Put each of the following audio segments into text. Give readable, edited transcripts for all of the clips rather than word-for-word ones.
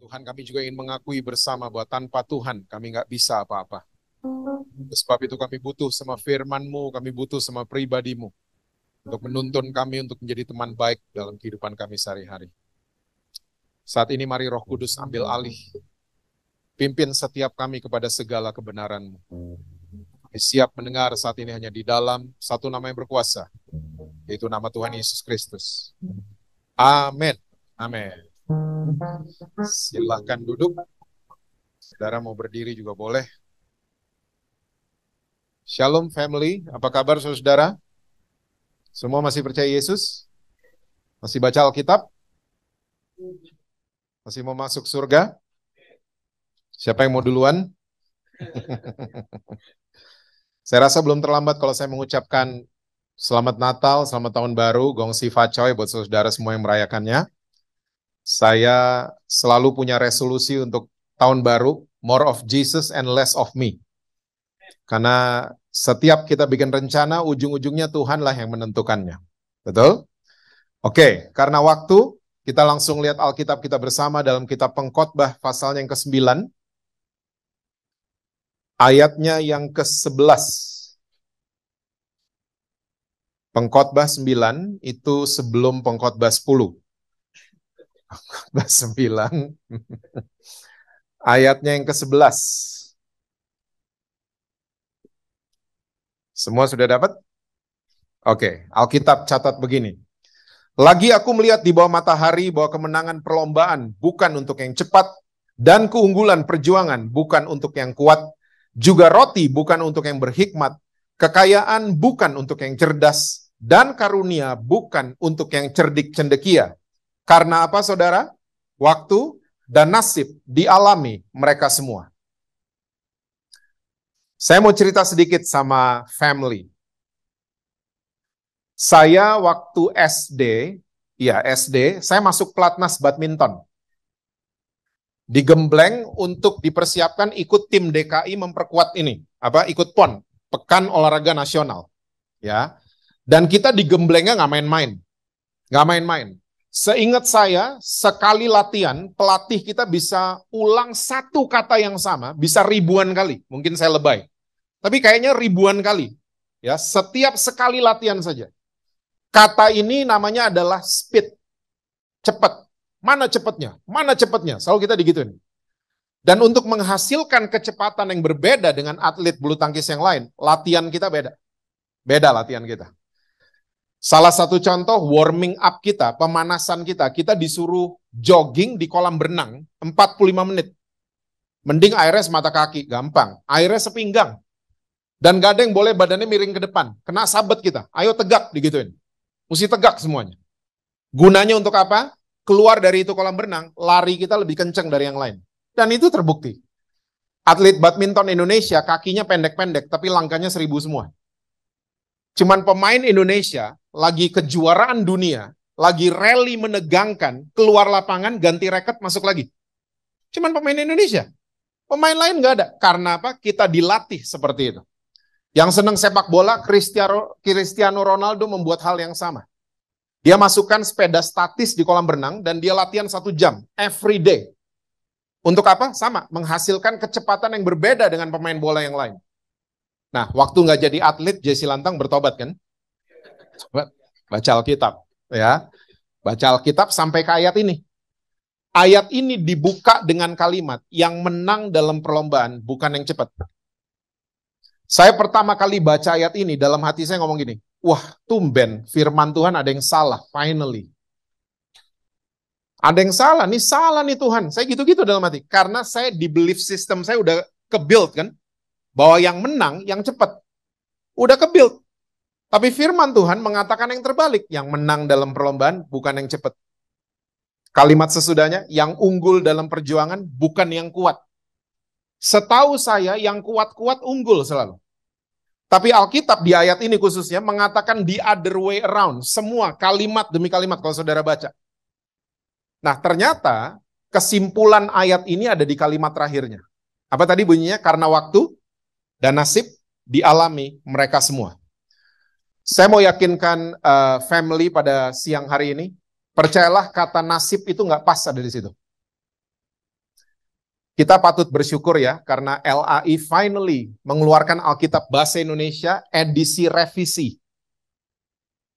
Tuhan, kami juga ingin mengakui bersama bahwa tanpa Tuhan kami nggak bisa apa-apa. Sebab itu kami butuh sama firman-Mu, kami butuh sama pribadi-Mu untuk menuntun kami untuk menjadi teman baik dalam kehidupan kami sehari-hari. Saat ini mari Roh Kudus ambil alih. Pimpin setiap kami kepada segala kebenaran-Mu. Kami siap mendengar saat ini hanya di dalam satu nama yang berkuasa, yaitu nama Tuhan Yesus Kristus. Amin. Amin. Silahkan duduk. Saudara mau berdiri juga boleh. Shalom family, apa kabar saudara? Semua masih percaya Yesus? Masih baca Alkitab? Masih mau masuk surga? Siapa yang mau duluan? Saya rasa belum terlambat kalau saya mengucapkan Selamat Natal, Selamat Tahun Baru, Gong Si Fa Choi buat saudara semua yang merayakannya. Saya selalu punya resolusi untuk tahun baru, more of Jesus and less of me. Karena setiap kita bikin rencana, ujung-ujungnya Tuhanlah yang menentukannya. Betul? Oke, karena waktu, kita langsung lihat Alkitab kita bersama dalam kitab Pengkhotbah pasalnya yang ke-9, ayatnya yang ke-11. Pengkhotbah 9 itu sebelum Pengkhotbah 10. Pengkhotbah 9, ayatnya yang ke-11. Semua sudah dapat? Oke, Alkitab catat begini. Lagi aku melihat di bawah matahari bahwa kemenangan perlombaan bukan untuk yang cepat, dan keunggulan perjuangan bukan untuk yang kuat, juga roti bukan untuk yang berhikmat, kekayaan bukan untuk yang cerdas, dan karunia bukan untuk yang cerdik cendekia. Karena apa saudara? Waktu dan nasib dialami mereka semua. Saya mau cerita sedikit sama family. Saya waktu SD, saya masuk pelatnas badminton. Digembleng untuk dipersiapkan ikut tim DKI memperkuat ini, ikut PON, Pekan Olahraga Nasional. Ya. Dan kita digemblengnya nggak main-main. Seingat saya, sekali latihan, pelatih kita bisa ulang satu kata yang sama, bisa ribuan kali. Mungkin saya lebay. Tapi kayaknya ribuan kali. Ya, setiap sekali latihan saja. Kata ini namanya adalah speed. Cepat. Mana cepatnya? Mana cepatnya? Selalu kita digituin. Dan untuk menghasilkan kecepatan yang berbeda dengan atlet bulu tangkis yang lain, latihan kita beda. Beda latihan kita. Salah satu contoh warming up kita, pemanasan kita disuruh jogging di kolam berenang 45 menit. Mending airnya semata kaki, gampang. Airnya sepinggang. Dan gak ada yang boleh badannya miring ke depan. Kena sabet kita. Ayo tegak, digituin. Mesti tegak semuanya. Gunanya untuk apa? Keluar dari itu kolam berenang, lari kita lebih kencang dari yang lain. Dan itu terbukti. Atlet badminton Indonesia kakinya pendek-pendek, tapi langkahnya 1000 semua. Cuman pemain Indonesia lagi kejuaraan dunia, lagi rally menegangkan, keluar lapangan, ganti raket, masuk lagi. Cuman pemain Indonesia. Pemain lain nggak ada. Karena apa? Kita dilatih seperti itu. Yang senang sepak bola, Cristiano Ronaldo membuat hal yang sama. Dia masukkan sepeda statis di kolam berenang dan dia latihan 1 jam, every day. Untuk apa? Sama, menghasilkan kecepatan yang berbeda dengan pemain bola yang lain. Nah, waktu nggak jadi atlet, Jesse Lantang bertobat kan? Coba baca Alkitab. Ya. Baca Alkitab sampai ke ayat ini. Ayat ini dibuka dengan kalimat, yang menang dalam perlombaan bukan yang cepat. Saya pertama kali baca ayat ini, dalam hati saya ngomong gini, wah tumben firman Tuhan ada yang salah, finally. Ada yang salah nih Tuhan. Saya gitu-gitu dalam hati. Karena saya di belief system saya udah ke-build kan, bahwa yang menang, yang cepat. Udah ke-build. Tapi firman Tuhan mengatakan yang terbalik, yang menang dalam perlombaan bukan yang cepat. Kalimat sesudahnya, yang unggul dalam perjuangan bukan yang kuat. Setahu saya yang kuat-kuat unggul selalu. Tapi Alkitab di ayat ini khususnya mengatakan the other way around. Semua kalimat demi kalimat kalau saudara baca. Nah ternyata kesimpulan ayat ini ada di kalimat terakhirnya. Apa tadi bunyinya? Karena waktu dan nasib dialami mereka semua. Saya mau yakinkan family pada siang hari ini. Percayalah kata nasib itu nggak pas ada di situ. Kita patut bersyukur ya, karena LAI finally mengeluarkan Alkitab Bahasa Indonesia edisi revisi.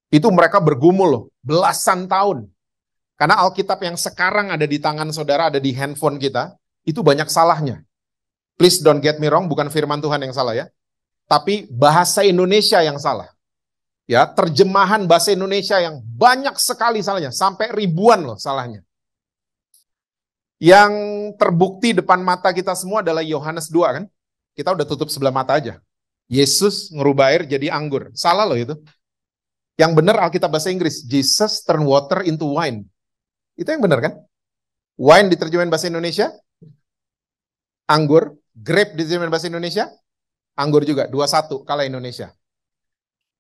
Itu mereka bergumul loh, belasan tahun. Karena Alkitab yang sekarang ada di tangan saudara, ada di handphone kita, itu banyak salahnya. Please don't get me wrong, bukan firman Tuhan yang salah ya. Tapi bahasa Indonesia yang salah. Ya, terjemahan bahasa Indonesia yang banyak sekali salahnya, sampai ribuan loh salahnya. Yang terbukti depan mata kita semua adalah Yohanes 2 kan? Kita udah tutup sebelah mata aja. Yesus ngerubah air jadi anggur. Salah loh itu. Yang benar Alkitab bahasa Inggris, Jesus turn water into wine. Itu yang benar kan? Wine diterjemahin bahasa Indonesia, anggur. Grape diterjemahin bahasa Indonesia, anggur juga. 2-1 kalah Indonesia.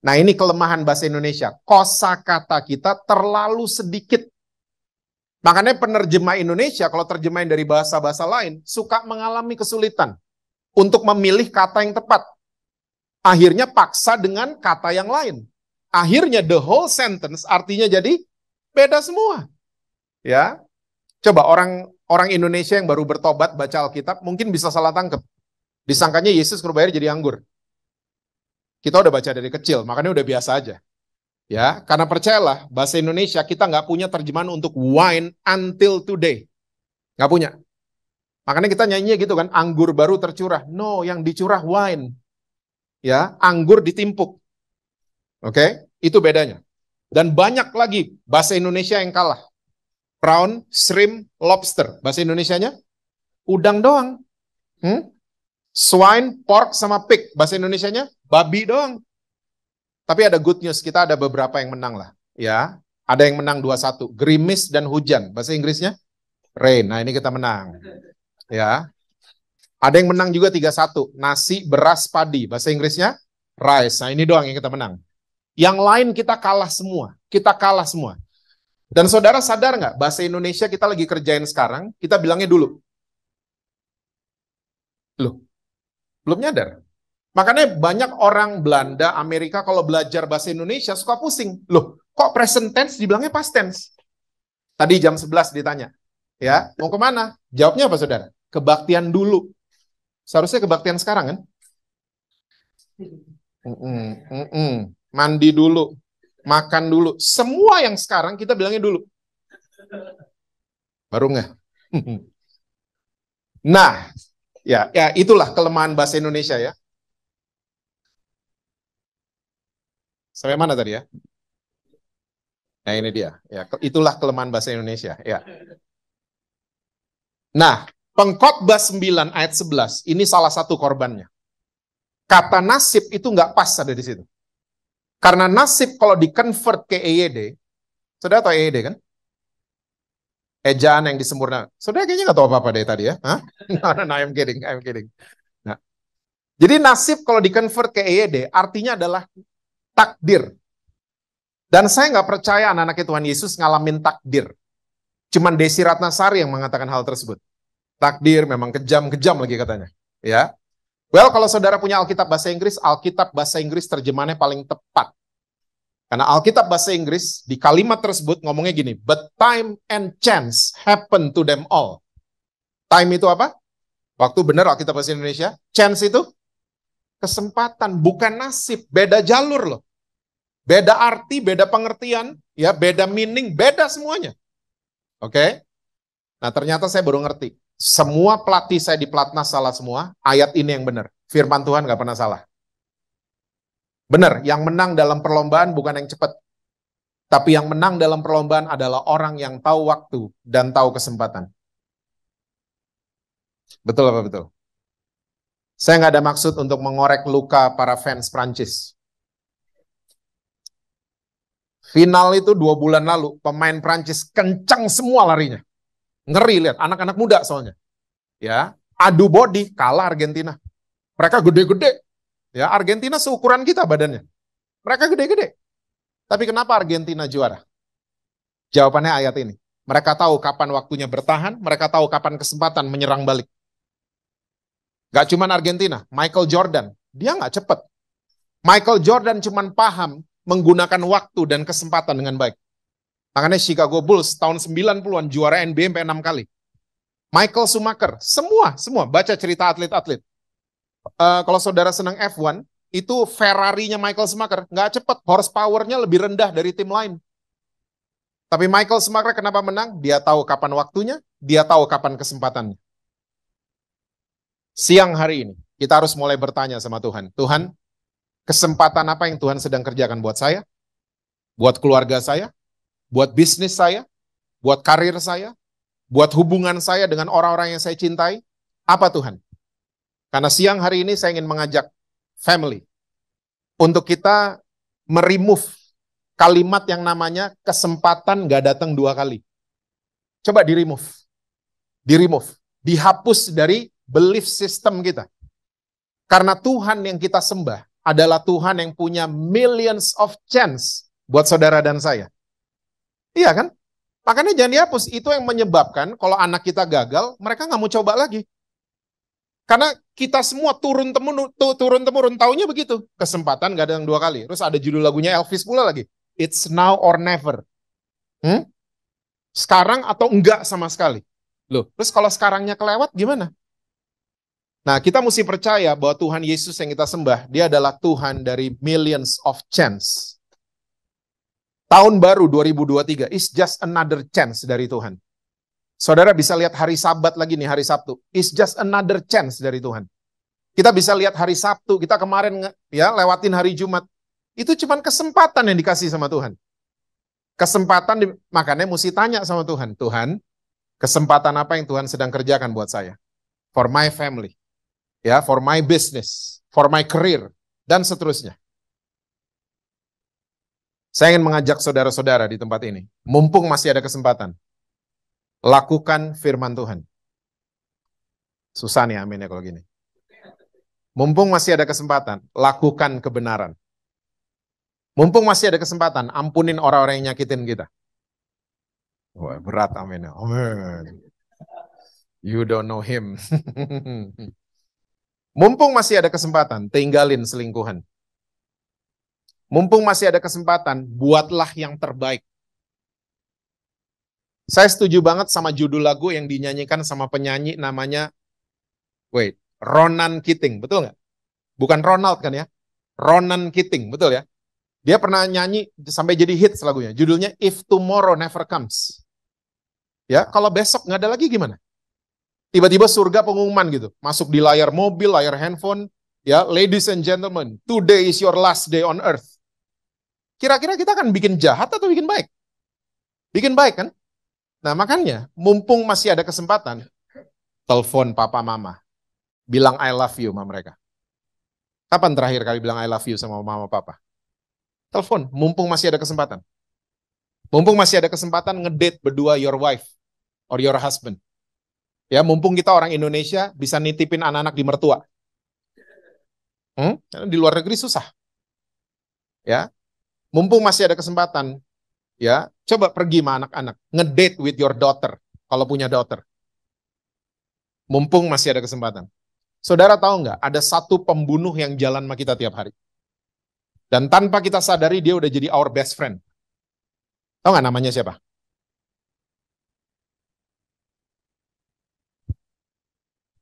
Nah ini kelemahan bahasa Indonesia. Kosakata kita terlalu sedikit. Makanya penerjemah Indonesia, kalau terjemahin dari bahasa-bahasa lain, suka mengalami kesulitan untuk memilih kata yang tepat. Akhirnya paksa dengan kata yang lain. Akhirnya the whole sentence artinya jadi beda semua. Ya, coba orang Indonesia yang baru bertobat baca Alkitab mungkin bisa salah tangkap. Disangkanya Yesus ngerubah air jadi anggur. Kita udah baca dari kecil, makanya udah biasa aja. Ya, karena percayalah, bahasa Indonesia kita nggak punya terjemahan untuk wine until today. Nggak punya. Makanya kita nyanyinya gitu kan, anggur baru tercurah. No, yang dicurah wine. Ya, anggur ditimpuk. Oke, itu bedanya. Dan banyak lagi bahasa Indonesia yang kalah. Prawn, shrimp, lobster. Bahasa Indonesianya udang doang. Swine, pork, sama pig. Bahasa Indonesianya babi doang. Tapi ada good news, kita ada beberapa yang menang lah. Ya, ada yang menang 2-1. Gerimis dan hujan. Bahasa Inggrisnya rain. Nah, ini kita menang. Ya. Ada yang menang juga 3-1. Nasi, beras, padi. Bahasa Inggrisnya rice. Nah, ini doang yang kita menang. Yang lain kita kalah semua. Kita kalah semua. Dan saudara sadar nggak? Bahasa Indonesia kita lagi kerjain sekarang, kita bilangnya dulu. Loh, belum nyadar. Makanya banyak orang Belanda, Amerika kalau belajar bahasa Indonesia suka pusing. Loh, kok present tense dibilangnya past tense? Tadi jam 11 ditanya. Ya, mau kemana? Jawabnya apa saudara? Kebaktian dulu. Seharusnya kebaktian sekarang kan? Mandi dulu. Makan dulu. Semua yang sekarang kita bilangnya dulu. Baru nggak? Nah, ya itulah kelemahan bahasa Indonesia ya. Sampai mana tadi ya? Nah ini dia. Ya, itulah kelemahan bahasa Indonesia. Ya. Nah, Pengkhotbah 9 ayat 11, ini salah satu korbannya. Kata nasib itu nggak pas ada di situ. Karena nasib kalau di-convert ke EYD, saudara tahu EYD kan? Ejaan yang disempurnakan. Saudara kayaknya nggak tahu apa-apa dari tadi ya? Hah? No, I'm kidding. Nah, jadi nasib kalau di-convert ke EYD, artinya adalah takdir. Dan saya nggak percaya anak-anak Tuhan Yesus ngalamin takdir. Cuman Desi Ratnasari yang mengatakan hal tersebut. Takdir memang kejam-kejam lagi katanya. Ya. Well, kalau saudara punya Alkitab bahasa Inggris terjemahannya paling tepat. Karena Alkitab bahasa Inggris di kalimat tersebut ngomongnya gini, but time and chance happen to them all. Time itu apa? Waktu benar Alkitab bahasa Indonesia. Chance itu kesempatan, bukan nasib. Beda jalur loh. Beda arti, beda pengertian, ya, beda meaning, beda semuanya. Oke? Nah, ternyata saya baru ngerti. Semua pelatih saya di Platnas salah semua, ayat ini yang benar. Firman Tuhan nggak pernah salah. Benar, yang menang dalam perlombaan bukan yang cepat. Tapi yang menang dalam perlombaan adalah orang yang tahu waktu dan tahu kesempatan. Betul apa betul? Saya nggak ada maksud untuk mengorek luka para fans Prancis. Final itu 2 bulan lalu, pemain Prancis kencang semua larinya. Ngeri lihat, anak-anak muda soalnya. Ya, adu body, kalah Argentina. Mereka gede-gede. Ya, Argentina seukuran kita badannya. Mereka gede-gede. Tapi kenapa Argentina juara? Jawabannya ayat ini. Mereka tahu kapan waktunya bertahan, mereka tahu kapan kesempatan menyerang balik. Gak cuman Argentina, Michael Jordan, dia gak cepat. Michael Jordan cuman paham menggunakan waktu dan kesempatan dengan baik. Makanya Chicago Bulls tahun 90-an juara NBA sampai 6 kali. Michael Schumacher, semua baca cerita atlet-atlet. Kalau saudara senang F1, itu Ferrari-nya Michael Schumacher nggak cepat, horsepower-nya lebih rendah dari tim lain. Tapi Michael Schumacher kenapa menang? Dia tahu kapan waktunya, dia tahu kapan kesempatannya. Siang hari ini, kita harus mulai bertanya sama Tuhan. Tuhan, kesempatan apa yang Tuhan sedang kerjakan buat saya? Buat keluarga saya? Buat bisnis saya? Buat karir saya? Buat hubungan saya dengan orang-orang yang saya cintai? Apa Tuhan? Karena siang hari ini saya ingin mengajak family untuk kita meremove kalimat yang namanya kesempatan gak datang 2 kali. Coba di-remove. Dihapus dari belief system kita. Karena Tuhan yang kita sembah adalah Tuhan yang punya millions of chance buat saudara dan saya. Iya kan? Makanya jangan dihapus. Itu yang menyebabkan kalau anak kita gagal, mereka nggak mau coba lagi. Karena kita semua turun-temurun taunya begitu. Kesempatan gak datang 2 kali. Terus ada judul lagunya Elvis pula lagi. It's now or never. Sekarang atau enggak sama sekali. Loh, terus kalau sekarangnya kelewat gimana? Nah, kita mesti percaya bahwa Tuhan Yesus yang kita sembah, dia adalah Tuhan dari millions of chance. Tahun baru 2023 is just another chance dari Tuhan. Saudara bisa lihat hari Sabat lagi nih, hari Sabtu. Is just another chance dari Tuhan. Kita bisa lihat hari Sabtu, kita kemarin ya lewatin hari Jumat. Itu cuma kesempatan yang dikasih sama Tuhan. Kesempatan, makanya mesti tanya sama Tuhan. Tuhan, kesempatan apa yang Tuhan sedang kerjakan buat saya? For my family. Ya, for my business, for my career, dan seterusnya. Saya ingin mengajak saudara-saudara di tempat ini, mumpung masih ada kesempatan, lakukan firman Tuhan. Susah nih amin ya kalau gini. Mumpung masih ada kesempatan, lakukan kebenaran. Mumpung masih ada kesempatan, ampunin orang-orang yang nyakitin kita. Wah, berat amin ya. Amin. You don't know him. Mumpung masih ada kesempatan, tinggalin selingkuhan. Mumpung masih ada kesempatan, buatlah yang terbaik. Saya setuju banget sama judul lagu yang dinyanyikan sama penyanyi namanya, Ronan Keating, betul nggak? Bukan Ronald kan ya? Ronan Keating, betul ya? Dia pernah nyanyi sampai jadi hits lagunya. Judulnya If Tomorrow Never Comes. Ya, kalau besok nggak ada lagi gimana? Tiba-tiba surga pengumuman gitu, masuk di layar mobil, layar handphone, ya, ladies and gentlemen, today is your last day on earth. Kira-kira kita akan bikin jahat atau bikin baik? Bikin baik kan? Nah makanya, mumpung masih ada kesempatan, telepon papa mama, bilang I love you sama mereka. Kapan terakhir kali bilang I love you sama mama papa? Telepon, mumpung masih ada kesempatan. Mumpung masih ada kesempatan ngedate berdua your wife or your husband. Ya, mumpung kita orang Indonesia bisa nitipin anak-anak di mertua. Di luar negeri susah. Ya, mumpung masih ada kesempatan, ya, coba pergi sama anak-anak, ngedate with your daughter kalau punya daughter. Mumpung masih ada kesempatan. Saudara tahu nggak, ada satu pembunuh yang jalan sama kita tiap hari. Dan tanpa kita sadari dia udah jadi our best friend. Tahu nggak namanya siapa?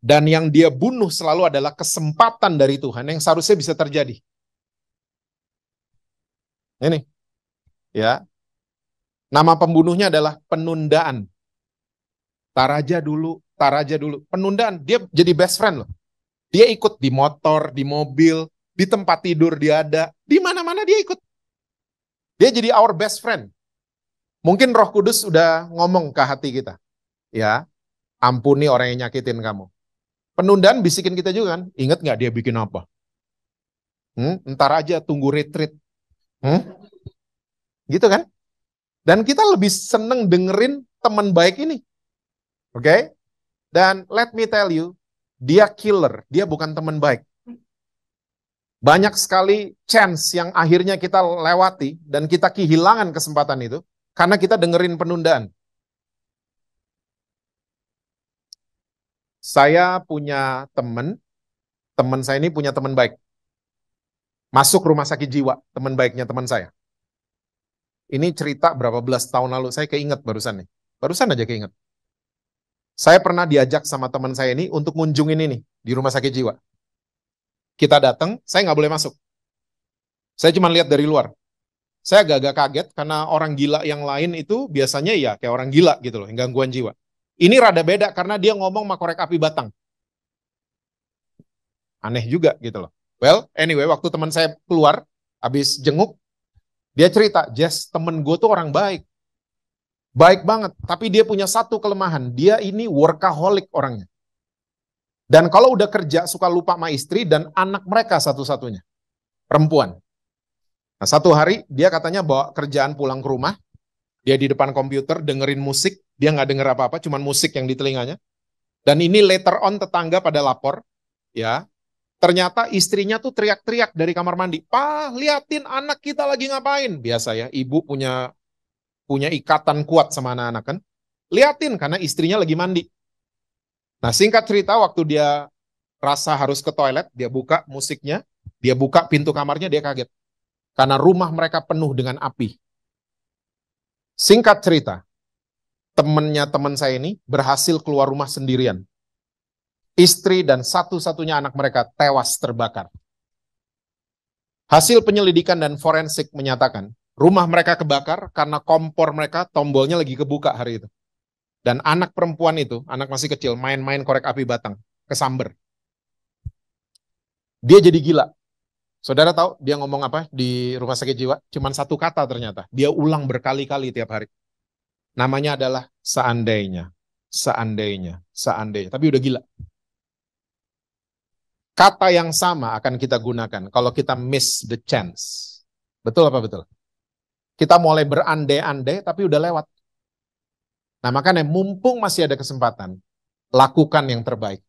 Dan yang dia bunuh selalu adalah kesempatan dari Tuhan yang seharusnya bisa terjadi. Ini, ya. Nama pembunuhnya adalah penundaan. Tar aja dulu. Penundaan, dia jadi best friend loh. Dia ikut di motor, di mobil, di tempat tidur dia ada. Di mana-mana dia ikut. Dia jadi our best friend. Mungkin Roh Kudus udah ngomong ke hati kita. Ya, ampuni orang yang nyakitin kamu. Penundaan bisikin kita juga kan, ingat nggak dia bikin apa? Ntar aja tunggu retreat. Gitu kan? Dan kita lebih seneng dengerin teman baik ini. Oke? Dan let me tell you, dia killer, dia bukan teman baik. Banyak sekali chance yang akhirnya kita lewati dan kita kehilangan kesempatan itu karena kita dengerin penundaan. Saya punya teman saya ini punya teman baik. Masuk rumah sakit jiwa, teman baiknya teman saya. Ini cerita berapa belas tahun lalu, saya keinget barusan nih. Barusan aja keinget. Saya pernah diajak sama teman saya ini untuk ngunjungin ini di rumah sakit jiwa. Kita datang, saya nggak boleh masuk. Saya cuma lihat dari luar. Saya agak-agak kaget karena orang gila yang lain itu biasanya ya kayak orang gila gitu loh, gangguan jiwa. Ini rada beda karena dia ngomong sama korek api batang. Aneh juga gitu loh. Well, anyway, waktu teman saya keluar, habis jenguk, dia cerita, Jess, temen gue tuh orang baik. Baik banget, tapi dia punya satu kelemahan. Dia ini workaholic orangnya. Dan kalau udah kerja, suka lupa sama istri dan anak mereka satu-satunya. Perempuan. Nah, satu hari, dia katanya bawa kerjaan pulang ke rumah. Dia di depan komputer, dengerin musik. Dia nggak denger apa-apa, cuma musik yang di telinganya. Dan ini later on tetangga pada lapor. Ya, ternyata istrinya tuh teriak-teriak dari kamar mandi. Pak, liatin anak kita lagi ngapain. Biasa ya, ibu punya ikatan kuat sama anak-anak kan. Liatin, karena istrinya lagi mandi. Nah, singkat cerita, waktu dia rasa harus ke toilet, dia buka musiknya, dia buka pintu kamarnya, dia kaget. Karena rumah mereka penuh dengan api. Singkat cerita, temennya teman saya ini berhasil keluar rumah sendirian. Istri dan satu-satunya anak mereka tewas terbakar. Hasil penyelidikan dan forensik menyatakan, rumah mereka kebakar karena kompor mereka tombolnya lagi kebuka hari itu. Dan anak perempuan itu, anak masih kecil, main-main korek api batang, kesamber. Dia jadi gila. Saudara tahu dia ngomong apa di rumah sakit jiwa? Cuman satu kata ternyata. Dia ulang berkali-kali tiap hari. Namanya adalah seandainya, seandainya, seandainya. Tapi udah gila. Kata yang sama akan kita gunakan kalau kita miss the chance. Betul apa betul? Kita mulai berandai-andai tapi udah lewat. Nah, makanya mumpung masih ada kesempatan, lakukan yang terbaik.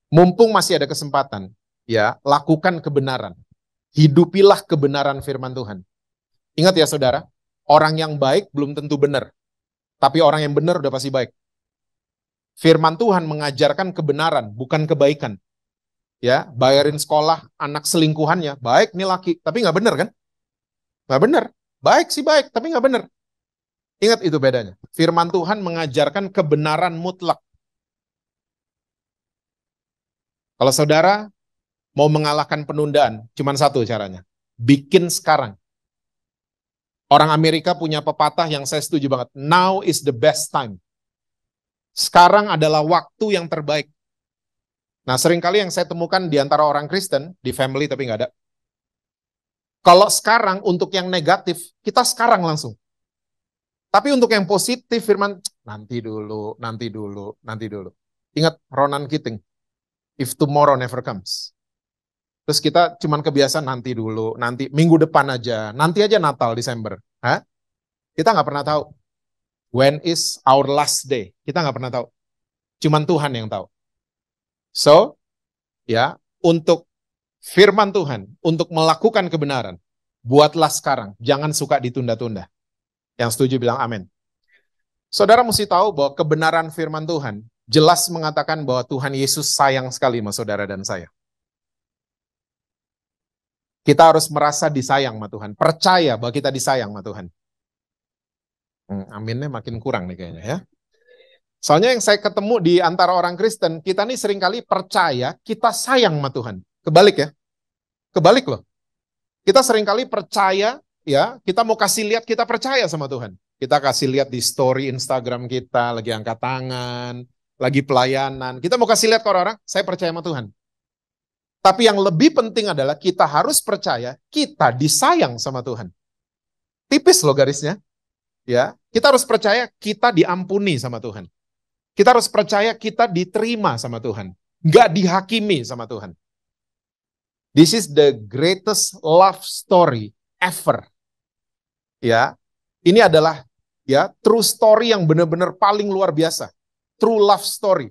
Mumpung masih ada kesempatan, ya, lakukan kebenaran. Hidupilah kebenaran firman Tuhan. Ingat ya saudara, orang yang baik belum tentu benar. Tapi orang yang benar udah pasti baik. Firman Tuhan mengajarkan kebenaran, bukan kebaikan. Ya, bayarin sekolah anak selingkuhannya, baik nih laki, tapi nggak benar kan? Nggak benar. Baik sih baik, tapi nggak benar. Ingat itu bedanya. Firman Tuhan mengajarkan kebenaran mutlak. Kalau saudara mau mengalahkan penundaan, cuma satu caranya. Bikin sekarang. Orang Amerika punya pepatah yang saya setuju banget. Now is the best time. Sekarang adalah waktu yang terbaik. Nah, seringkali yang saya temukan di antara orang Kristen, di family tapi nggak ada. Kalau sekarang untuk yang negatif, kita sekarang langsung. Tapi untuk yang positif, firman, nanti dulu, nanti dulu, nanti dulu. Ingat Ronan Keating, if tomorrow never comes. Terus kita cuman kebiasaan nanti dulu, nanti minggu depan aja, nanti aja Natal, Desember. Hah? Kita nggak pernah tahu. When is our last day? Kita nggak pernah tahu. Cuman Tuhan yang tahu. So, ya, untuk firman Tuhan, untuk melakukan kebenaran, buatlah sekarang, jangan suka ditunda-tunda. Yang setuju bilang amin. Saudara mesti tahu bahwa kebenaran firman Tuhan jelas mengatakan bahwa Tuhan Yesus sayang sekali sama saudara dan saya. Kita harus merasa disayang sama Tuhan. Percaya bahwa kita disayang sama Tuhan. Aminnya makin kurang nih kayaknya ya. Soalnya yang saya ketemu di antara orang Kristen, kita nih seringkali percaya kita sayang sama Tuhan. Kebalik ya. Kebalik loh. Kita seringkali percaya, ya, kita mau kasih lihat kita percaya sama Tuhan. Kita kasih lihat di story Instagram kita, lagi angkat tangan, lagi pelayanan. Kita mau kasih lihat ke orang-orang, saya percaya sama Tuhan. Tapi yang lebih penting adalah kita harus percaya kita disayang sama Tuhan. Tipis loh garisnya. Ya, kita harus percaya kita diampuni sama Tuhan. Kita harus percaya kita diterima sama Tuhan. Nggak dihakimi sama Tuhan. This is the greatest love story ever. Ya, ini adalah ya true story yang benar-benar paling luar biasa. True love story.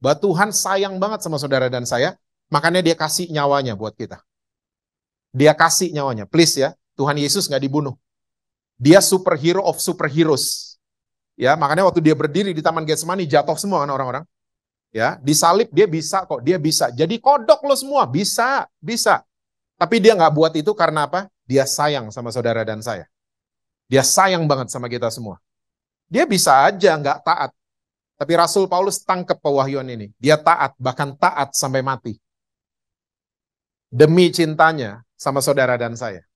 Bahwa Tuhan sayang banget sama saudara dan saya, makanya dia kasih nyawanya buat kita. Dia kasih nyawanya. Please ya, Tuhan Yesus nggak dibunuh. Dia superhero of superheroes. Ya, makanya waktu dia berdiri di Taman Getsemani jatuh semua kan orang-orang. Ya, disalib dia bisa kok, dia bisa. Jadi kodok lo semua, bisa. Tapi dia nggak buat itu karena apa? Dia sayang sama saudara dan saya. Dia sayang banget sama kita semua. Dia bisa aja nggak taat. Tapi Rasul Paulus tangkap pewahyuan ini. Dia taat, bahkan taat sampai mati. Demi cintanya sama saudara dan saya.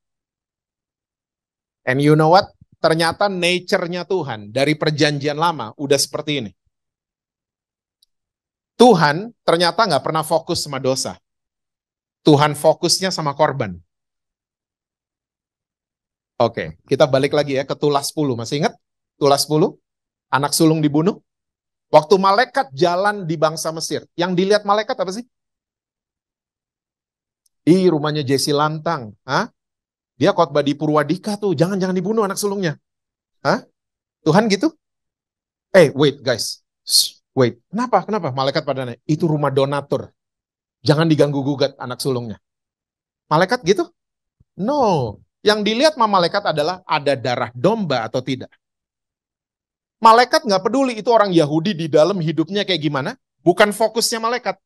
And you know what? Ternyata nature-nya Tuhan dari perjanjian lama udah seperti ini. Tuhan ternyata nggak pernah fokus sama dosa. Tuhan fokusnya sama korban. Oke, kita balik lagi ya ke Tulas 10. Masih ingat? Tulas 10? Anak sulung dibunuh? Waktu malaikat jalan di bangsa Mesir, yang dilihat malaikat apa sih? Rumahnya Jesse Lantang. Hah? Dia khotbah di Purwadika tuh, jangan dibunuh anak sulungnya. Hah? Tuhan gitu? Wait guys. Wait, kenapa? Malaikat pada nanya, itu rumah donatur. Jangan diganggu-gugat anak sulungnya. Malaikat gitu? No. Yang dilihat sama malaikat adalah ada darah domba atau tidak. Malaikat nggak peduli itu orang Yahudi di dalam hidupnya kayak gimana. Bukan fokusnya malaikat.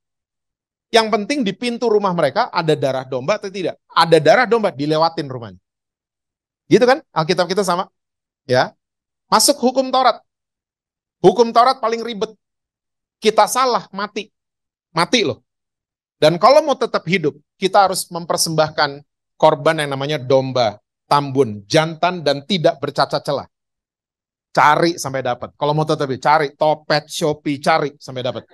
Yang penting di pintu rumah mereka ada darah domba atau tidak. Ada darah domba, dilewatin rumahnya. Gitu kan? Alkitab kita sama. Ya. Masuk hukum Taurat. Hukum Taurat paling ribet. Kita salah, mati. Mati loh. Dan kalau mau tetap hidup, kita harus mempersembahkan korban yang namanya domba, tambun, jantan, dan tidak bercacat celah. Cari sampai dapat. Kalau mau tetap cari, Topet, Shopee, cari sampai dapat.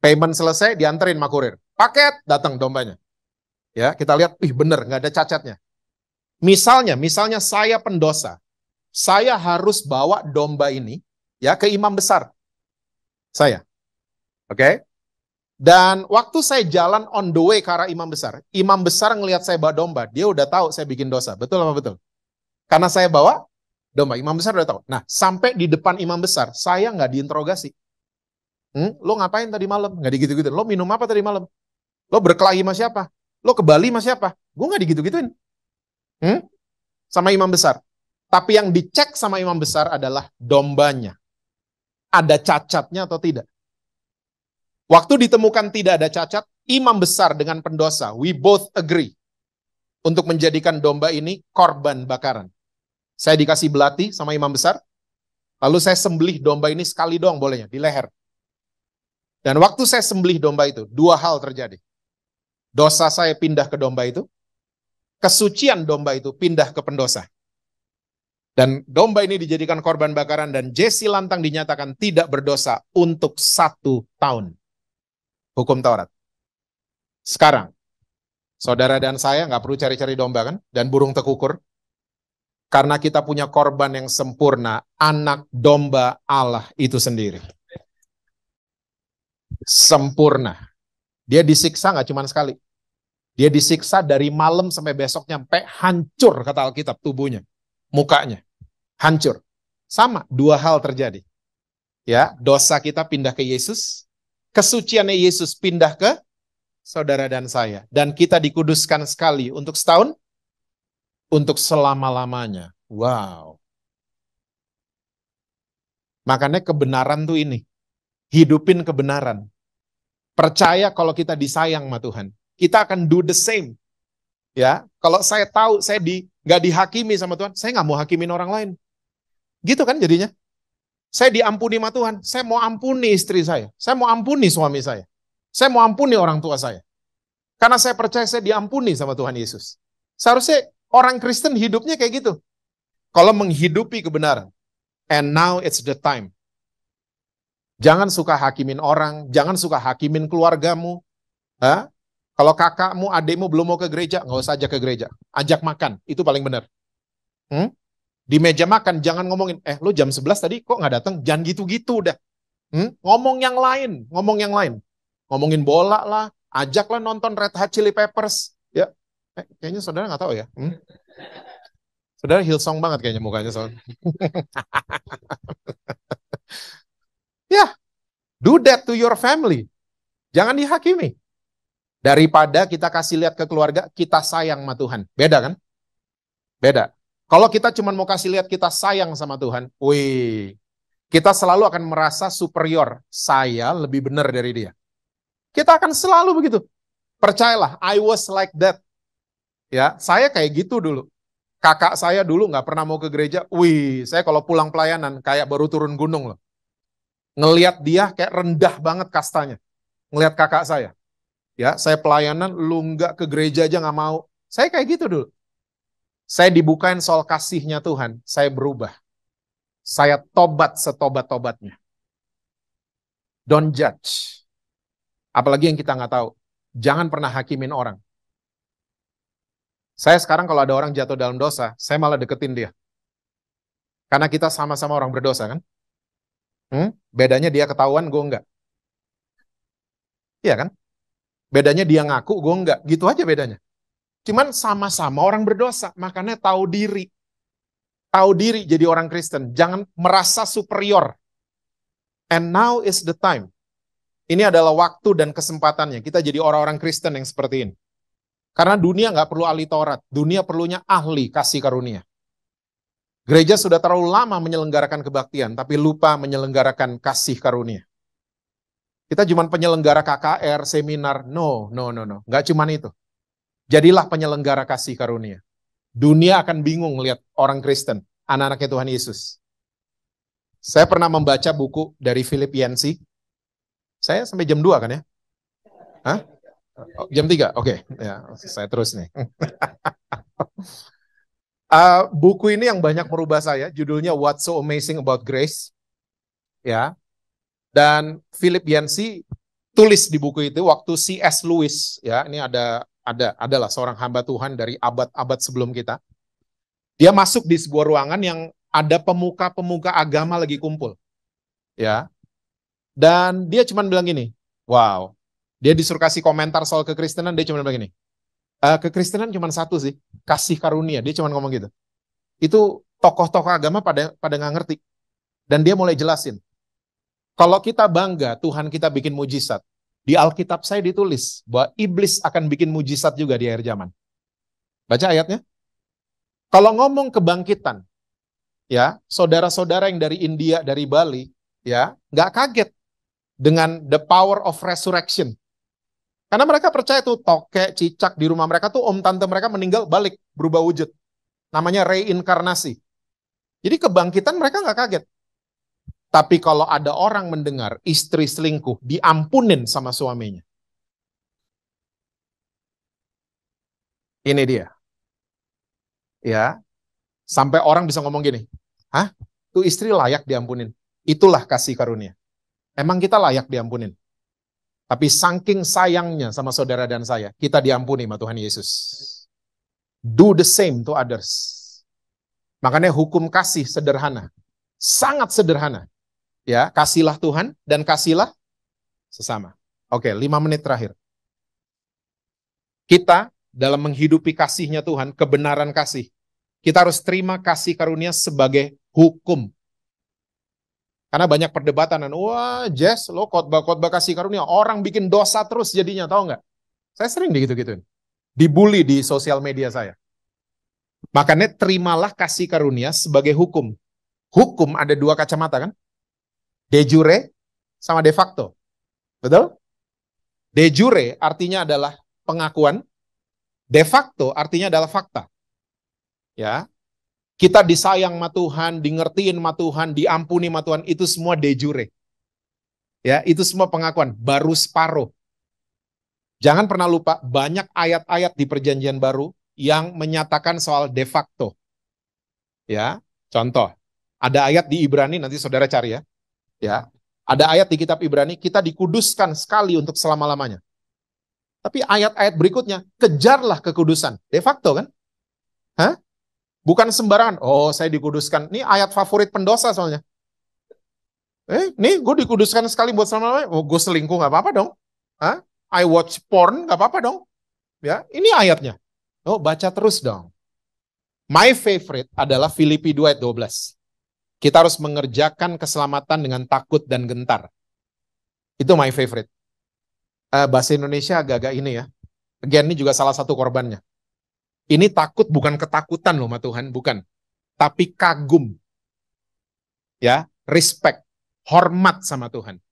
Payment selesai, dianterin sama kurir. Paket, datang dombanya. Ya, kita lihat, bener, nggak ada cacatnya. Misalnya saya pendosa, saya harus bawa domba ini ya ke imam besar. Saya. Oke? Dan waktu saya jalan on the way ke arah imam besar ngelihat saya bawa domba, dia udah tahu saya bikin dosa. Betul apa betul? Karena saya bawa domba, imam besar udah tahu. Nah, sampai di depan imam besar, saya nggak diinterogasi. Lo ngapain tadi malam? Nggak digitu-gitu. Lo minum apa tadi malam? Lo berkelahi sama siapa? Lo ke Bali sama siapa? Gue nggak digitu-gituin. Sama imam besar. Tapi yang dicek sama imam besar adalah dombanya. Ada cacatnya atau tidak? Waktu ditemukan tidak ada cacat, imam besar dengan pendosa, we both agree untuk menjadikan domba ini korban bakaran. Saya dikasih belati sama imam besar, lalu saya sembelih domba ini sekali doang bolehnya, di leher. Dan waktu saya sembelih domba itu, dua hal terjadi. Dosa saya pindah ke domba itu, kesucian domba itu pindah ke pendosa. Dan domba ini dijadikan korban bakaran dan Jesse Lantang dinyatakan tidak berdosa untuk 1 tahun. Hukum Taurat. Sekarang, saudara dan saya nggak perlu cari-cari domba kan? Dan burung tekukur. Karena kita punya korban yang sempurna, anak domba Allah itu sendiri. Sempurna. Dia disiksa nggak cuma sekali. Dia disiksa dari malam sampai besoknya, sampai hancur kata Alkitab tubuhnya. Mukanya. Hancur. Sama, dua hal terjadi. Ya, dosa kita pindah ke Yesus. Kesuciannya Yesus pindah ke saudara dan saya. Dan kita dikuduskan sekali untuk setahun, untuk selama-lamanya. Wow. Makanya kebenaran tuh ini. Hidupin kebenaran. Percaya kalau kita disayang sama Tuhan. Kita akan do the same. Ya, kalau saya tahu saya nggak dihakimi sama Tuhan, saya nggak mau hakimin orang lain. Gitu kan jadinya. Saya diampuni sama Tuhan, saya mau ampuni istri saya mau ampuni suami saya mau ampuni orang tua saya. Karena saya percaya saya diampuni sama Tuhan Yesus. Seharusnya orang Kristen hidupnya kayak gitu. Kalau menghidupi kebenaran. And now it's the time. Jangan suka hakimin orang, jangan suka hakimin keluargamu. Kalau kakakmu, adikmu belum mau ke gereja, nggak usah ajak ke gereja. Ajak makan, itu paling benar. Di meja makan, jangan ngomongin, lo jam 11 tadi kok nggak datang? Jangan gitu-gitu udah. Ngomong yang lain. Ngomongin bola lah, ajaklah nonton Red Hot Chili Peppers. Ya, kayaknya saudara nggak tahu ya. Saudara Hillsong banget kayaknya mukanya soalnya. Ya, do that to your family. Jangan dihakimi. Daripada kita kasih lihat ke keluarga, kita sayang sama Tuhan. Beda kan? Beda. Kalau kita cuma mau kasih lihat kita sayang sama Tuhan, kita selalu akan merasa superior. Saya lebih benar dari dia. Kita akan selalu begitu. Percayalah, I was like that. Ya, saya kayak gitu dulu. Kakak saya dulu nggak pernah mau ke gereja. Wih, saya kalau pulang pelayanan kayak baru turun gunung loh. Ngelihat dia kayak rendah banget kastanya. Ngelihat kakak saya. Ya, saya pelayanan, lu nggak ke gereja aja nggak mau. Saya kayak gitu dulu. Saya dibukain soal kasihnya Tuhan, saya berubah. Saya tobat setobat-tobatnya. Don't judge. Apalagi yang kita nggak tahu. Jangan pernah hakimin orang. Saya sekarang kalau ada orang jatuh dalam dosa, saya malah deketin dia. Karena kita sama-sama orang berdosa kan? Bedanya dia ketahuan, gue enggak. Iya kan? Bedanya dia ngaku, gue enggak. Gitu aja bedanya. Cuman sama-sama orang berdosa, makanya tahu diri. Tahu diri jadi orang Kristen. Jangan merasa superior. And now is the time. Ini adalah waktu dan kesempatannya. Kita jadi orang-orang Kristen yang seperti ini. Karena dunia nggak perlu ahli Taurat. Dunia perlunya ahli kasih karunia. Gereja sudah terlalu lama menyelenggarakan kebaktian, tapi lupa menyelenggarakan kasih karunia. Kita cuma penyelenggara KKR, seminar. No. Nggak cuma itu. Jadilah penyelenggara kasih karunia. Dunia akan bingung lihat orang Kristen, anak-anaknya Tuhan Yesus. Saya pernah membaca buku dari Philip Yancey. Saya sampai jam 2 kan ya? Hah? Oh, jam 3? Oke. Ya, saya terus nih. Buku ini yang banyak merubah saya, judulnya What's So Amazing About Grace. Ya. Dan Philip Yancey tulis di buku itu waktu C.S. Lewis, ya, ini adalah seorang hamba Tuhan dari abad-abad sebelum kita. Dia masuk di sebuah ruangan yang ada pemuka-pemuka agama lagi kumpul. Ya. Dan dia cuma bilang gini, wow. Dia disuruh kasih komentar soal kekristenan, dia cuma bilang gini, kekristenan cuma satu sih, kasih karunia. Dia cuma ngomong gitu. Itu tokoh-tokoh agama pada nggak ngerti. Dan dia mulai jelasin. Kalau kita bangga, Tuhan kita bikin mujizat. Di Alkitab saya ditulis bahwa iblis akan bikin mujizat juga di akhir zaman. Baca ayatnya. Kalau ngomong kebangkitan, ya, saudara-saudara yang dari India, dari Bali, ya, nggak kaget dengan the power of resurrection. Karena mereka percaya tuh tokek, cicak di rumah mereka tuh om tante mereka meninggal balik, berubah wujud. Namanya reinkarnasi. Jadi kebangkitan mereka nggak kaget. Tapi kalau ada orang mendengar istri selingkuh, diampunin sama suaminya. Ini dia. Ya, sampai orang bisa ngomong gini, hah? Tuh istri layak diampunin. Itulah kasih karunia. Emang kita layak diampunin. Tapi saking sayangnya sama saudara dan saya, kita diampuni sama Tuhan Yesus. Do the same to others. Makanya hukum kasih sederhana. Sangat sederhana. Ya, kasihlah Tuhan dan kasihlah sesama. Oke, 5 menit terakhir. Kita dalam menghidupi kasihnya Tuhan, kebenaran kasih, kita harus terima kasih karunia sebagai hukum. Karena banyak perdebatan, wah Jess, lo khotbah kasih karunia, orang bikin dosa terus jadinya, tahu nggak? Saya sering gitu-gituin. Dibully di sosial media saya. Makanya terimalah kasih karunia sebagai hukum. Hukum ada 2 kacamata kan? De jure sama de facto. Betul? De jure artinya adalah pengakuan. De facto artinya adalah fakta. Ya. Kita disayang sama Tuhan, di ngertiin sama Tuhan, diampuni sama Tuhan, itu semua de jure. Ya, itu semua pengakuan, baru separuh. Jangan pernah lupa, banyak ayat-ayat di Perjanjian Baru yang menyatakan soal de facto. Ya, contoh, ada ayat di Ibrani, nanti saudara cari ya. Ya, ada ayat di kitab Ibrani, kita dikuduskan sekali untuk selama-lamanya. Tapi ayat-ayat berikutnya, kejarlah kekudusan. De facto kan? Hah? Bukan sembarangan. Oh, saya dikuduskan. Ini ayat favorit pendosa soalnya. Nih gue dikuduskan sekali buat selama-lamanya. Oh, gue selingkuh nggak apa-apa dong. Hah? I watch porn nggak apa-apa dong. Ya, ini ayatnya. Oh, baca terus dong. My favorite adalah Filipi 2 ayat 12. Kita harus mengerjakan keselamatan dengan takut dan gentar. Itu my favorite. Bahasa Indonesia agak-agak ini ya. Again, ini juga salah satu korbannya. Ini takut bukan ketakutan loh sama Tuhan, bukan. Tapi kagum. Ya, respect, hormat sama Tuhan.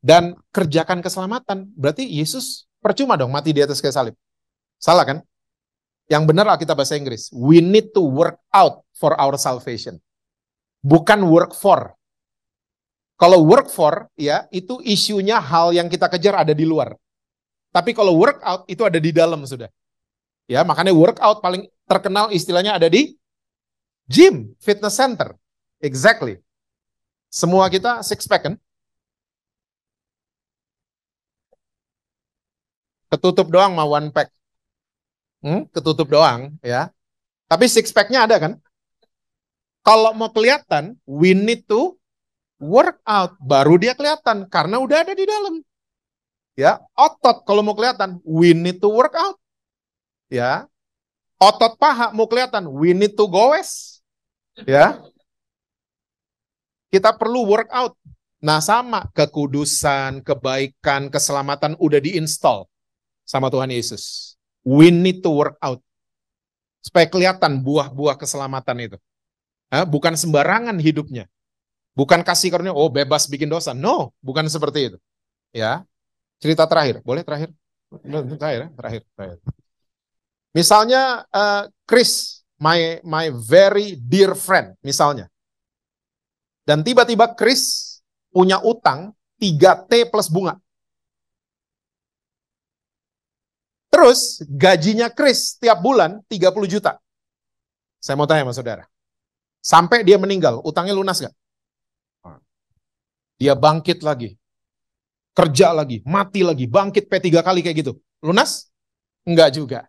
Dan kerjakan keselamatan, berarti Yesus percuma dong mati di atas kayu salib. Salah kan? Yang benar Alkitab bahasa Inggris. We need to work out for our salvation. Bukan work for. Kalau work for, ya itu isunya hal yang kita kejar ada di luar. Tapi kalau work out itu ada di dalam sudah. Ya, makanya work out paling terkenal istilahnya ada di gym, fitness center. Exactly. Semua kita six pack kan? Ketutup doang mau one pack. Ketutup doang ya. Tapi six pack-nya ada kan? Kalau mau kelihatan, we need to work out. Baru dia kelihatan karena udah ada di dalam. Ya, otot kalau mau kelihatan, we need to work out. Ya. Otot paha mau kelihatan, we need to goes. Ya. Kita perlu work out. Nah, sama kekudusan, kebaikan, keselamatan udah diinstal sama Tuhan Yesus. We need to work out. Supaya kelihatan buah-buah keselamatan itu. Bukan sembarangan hidupnya. Bukan kasih karunia, oh bebas bikin dosa. No, bukan seperti itu. Ya. Cerita terakhir, boleh terakhir? Terakhir. Misalnya Chris, my very dear friend, misalnya. Dan tiba-tiba Chris punya utang 3T plus bunga. Terus gajinya Chris tiap bulan 30 juta. Saya mau tanya sama saudara. Sampai dia meninggal, utangnya lunas gak? Dia bangkit lagi. Kerja lagi, mati lagi, bangkit P3 kali kayak gitu. Lunas? Enggak juga.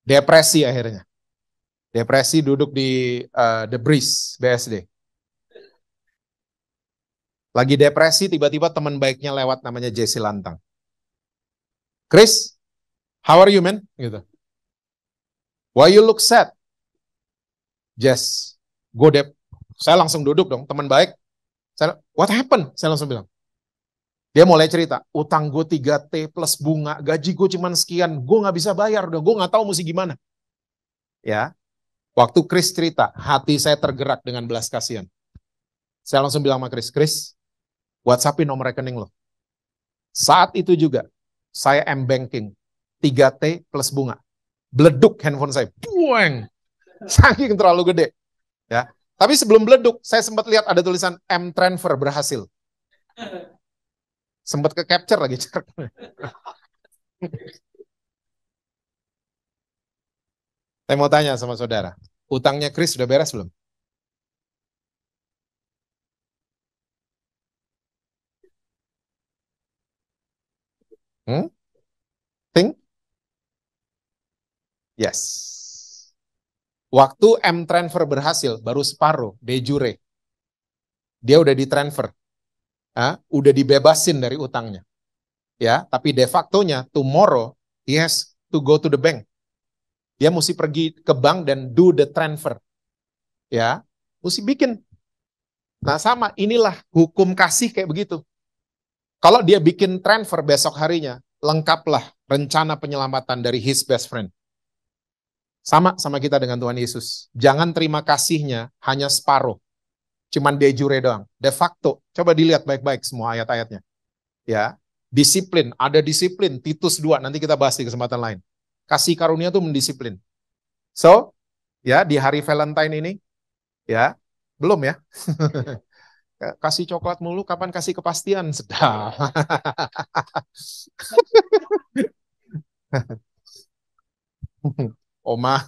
Depresi akhirnya. Depresi duduk di The Breeze, BSD. Lagi depresi, tiba-tiba teman baiknya lewat namanya Jesse Lantang. Chris, how are you, man? Gitu. Why you look sad? Jess, saya langsung duduk dong, teman baik. What happened? Saya langsung bilang. Dia mulai cerita, utang gue 3T plus bunga, gaji gue cuma sekian, gue gak bisa bayar, udah gue gak tahu mesti gimana. Ya, waktu Chris cerita, hati saya tergerak dengan belas kasihan. Saya langsung bilang sama Chris, WhatsAppin nomor rekening lo. Saat itu juga, saya M-Banking, 3T plus bunga. Beleduk handphone saya, buang. Saking terlalu gede. Ya. Tapi sebelum beleduk, saya sempat lihat ada tulisan M-Transfer berhasil. Sempat ke capture lagi. Saya mau tanya sama saudara, utangnya Chris sudah beres belum? Think? Yes. Waktu M-Transfer berhasil, baru separuh, de jure. Dia udah ditransfer. Udah dibebasin dari utangnya. Ya, tapi de facto-nya, tomorrow, he has to go to the bank. Dia mesti pergi ke bank dan do the transfer. Ya, mesti bikin. Nah sama, inilah hukum kasih kayak begitu. Kalau dia bikin transfer besok harinya, lengkaplah rencana penyelamatan dari his best friend. Sama kita dengan Tuhan Yesus. Jangan terima kasihnya hanya separuh. Cuman de jure doang. De facto, coba dilihat baik-baik semua ayat-ayatnya. Ya, disiplin, ada disiplin. Titus 2, nanti kita bahas di kesempatan lain. Kasih karunia itu mendisiplin. So, ya di hari Valentine ini, ya, belum ya. Kasih coklat mulu, kapan kasih kepastian? Sedap. Oma,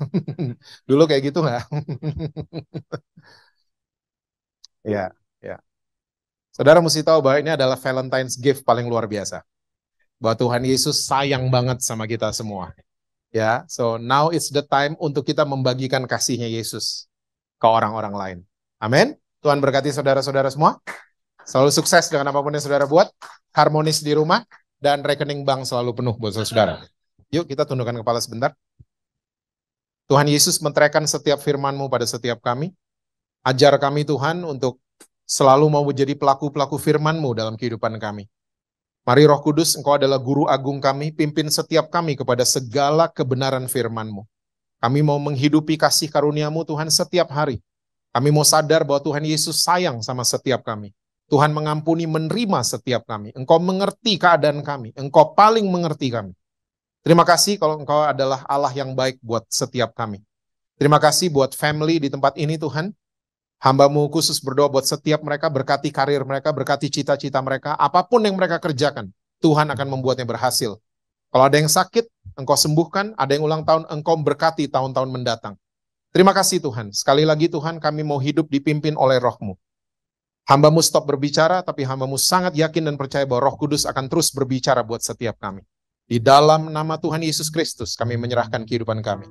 dulu kayak gitu nggak? Ya, ya. Saudara mesti tahu bahwa ini adalah Valentine's gift paling luar biasa. Bahwa Tuhan Yesus sayang banget sama kita semua. Ya, so now it's the time untuk kita membagikan kasihnya Yesus ke orang-orang lain. Amin. Tuhan berkati saudara-saudara semua. Selalu sukses dengan apapun yang saudara buat. Harmonis di rumah. Dan rekening bank selalu penuh buat saudara. Yuk kita tundukkan kepala sebentar. Tuhan Yesus menteraikan setiap firman-Mu pada setiap kami. Ajar kami Tuhan untuk selalu mau menjadi pelaku-pelaku firman-Mu dalam kehidupan kami. Mari Roh Kudus, Engkau adalah guru agung kami, pimpin setiap kami kepada segala kebenaran firman-Mu. Kami mau menghidupi kasih karunia-Mu Tuhan setiap hari. Kami mau sadar bahwa Tuhan Yesus sayang sama setiap kami. Tuhan mengampuni, menerima setiap kami. Engkau mengerti keadaan kami. Engkau paling mengerti kami. Terima kasih kalau Engkau adalah Allah yang baik buat setiap kami. Terima kasih buat family di tempat ini Tuhan. Hamba-Mu khusus berdoa buat setiap mereka, berkati karir mereka, berkati cita-cita mereka, apapun yang mereka kerjakan, Tuhan akan membuatnya berhasil. Kalau ada yang sakit, Engkau sembuhkan, ada yang ulang tahun, Engkau berkati tahun-tahun mendatang. Terima kasih Tuhan. Sekali lagi Tuhan, kami mau hidup dipimpin oleh Roh-Mu. Hamba-Mu stop berbicara, tapi hamba-Mu sangat yakin dan percaya bahwa Roh Kudus akan terus berbicara buat setiap kami. Di dalam nama Tuhan Yesus Kristus, kami menyerahkan kehidupan kami.